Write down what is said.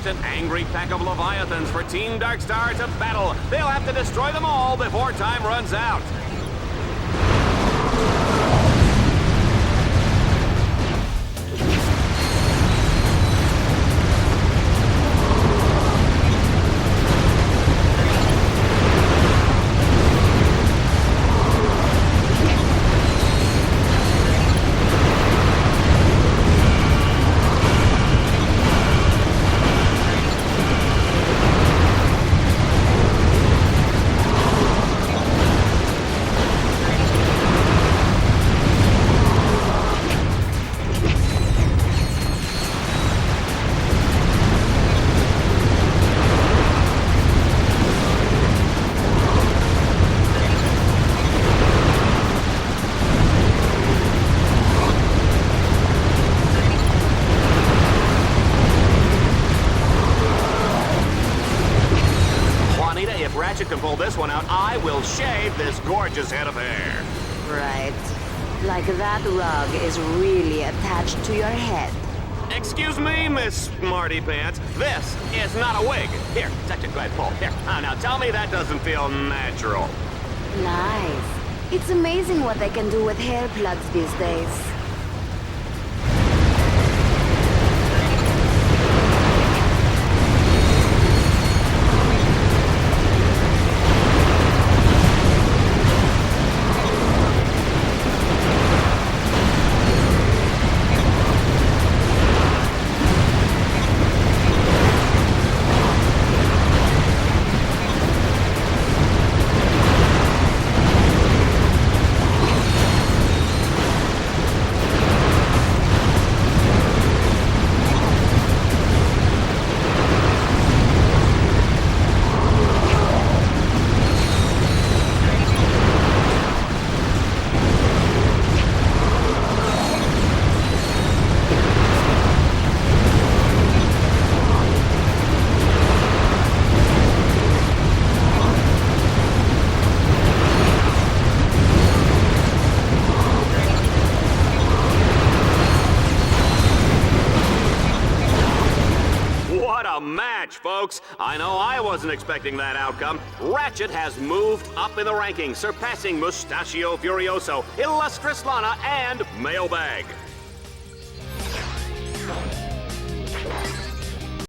unleashed an angry pack of Leviathans for Team Darkstar to battle. They'll have to destroy them all before time runs out. If Ratchet can pull this one out, I will shave this gorgeous head of hair. Right. Like that rug is really attached to your head. Excuse me, Miss Smarty Pants. This is not a wig. Here, touch it, go ahead, pull. Here, now tell me that doesn't feel natural. Nice. It's amazing what they can do with hair plugs these days. Match, folks. I know I wasn't expecting that outcome. Ratchet has moved up in the rankings, surpassing Mustachio Furioso, Illustrious Lana, and Mailbag.